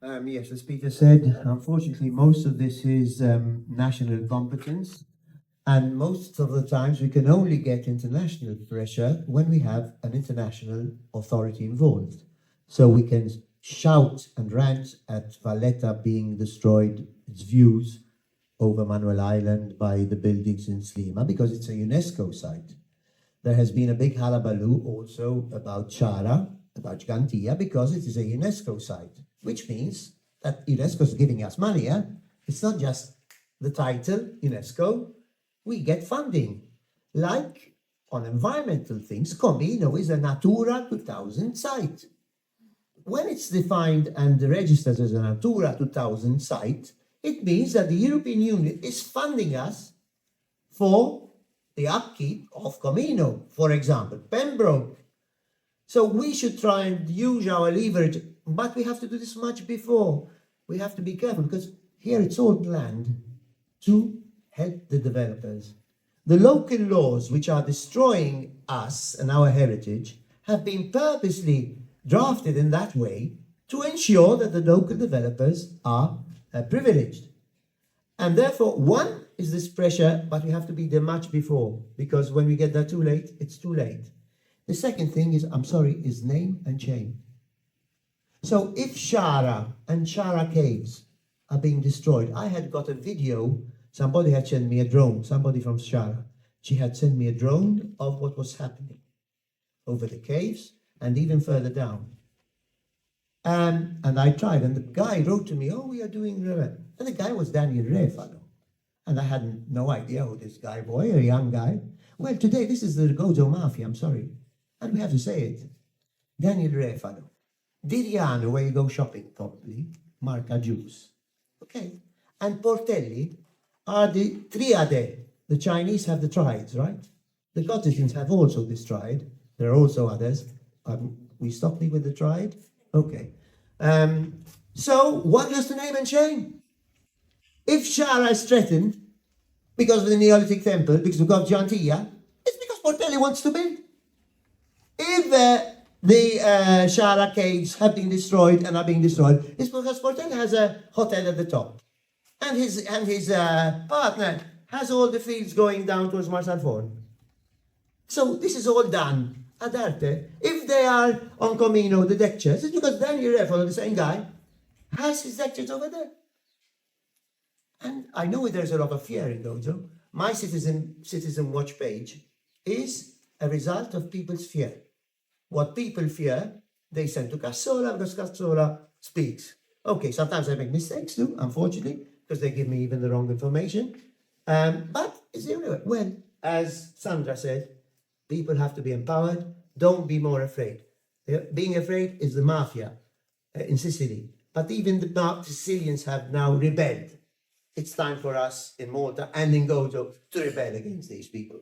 Yes, as Peter said, unfortunately, most of this is national competence. And most of the times we can only get international pressure when we have an international authority involved. So we can shout and rant at Valletta being destroyed, its views over Manuel Island by the buildings in Slima, because it's a UNESCO site. There has been a big hullabaloo also about Chara, about Gigantia, because it is a UNESCO site, which means that UNESCO is giving us money. It's not just the title, UNESCO, we get funding. Like on environmental things, Comino is a Natura 2000 site. When it's defined and registered as a Natura 2000 site, it means that the European Union is funding us for the upkeep of Comino, for example, Pembroke. So we should try and use our leverage, but we have to do this much before. We have to be careful because here it's all planned to help the developers. The local laws which are destroying us and our heritage have been purposely drafted in that way to ensure that the local developers are privileged. And therefore, one is this pressure, but we have to be there much before, because when we get there too late, it's too late. The second thing is, is name and shame. So if Shara and Shara caves are being destroyed, I had got a video, somebody had sent me a drone, somebody from Shara. She had sent me a drone of what was happening over the caves and even further down. And I tried, and the guy wrote to me, we are doing, and the guy was Daniel Refalo. And I had no idea who this guy was, a young guy. Well, today, this is the Gozo Mafia, I'm sorry. And we have to say it. Daniel Refalo. Diriano, where you go shopping, probably. Marca Juice. Okay. And Portelli are the triade. The Chinese have the triads, right? The Cottagins have also this triad. There are also others. We stop me with the triad? Okay. So what is the name and shame? If Shara is threatened because of the Neolithic temple, because we've got Gigantia, it's because Portelli wants to build. If the Shara caves have been destroyed and are being destroyed, it's because Portelli has a hotel at the top. And his partner has all the fields going down towards Marsalforn. So this is all done ad arte. If they are on Comino, the deck chairs, it's because Daniel Refalo, the same guy, has his deck chairs over there. And I know there's a lot of fear in Gozo. My Citizen Watch page is a result of people's fear. What people fear, they send to Cassola because Cassola speaks. Okay, sometimes I make mistakes too, unfortunately, because they give me even the wrong information. But it's the only way. Well, as Sandra said, people have to be empowered. Don't be more afraid. Being afraid is the mafia in Sicily. But even the Sicilians have now rebelled. It's time for us in Malta and in Gozo to rebel against these people.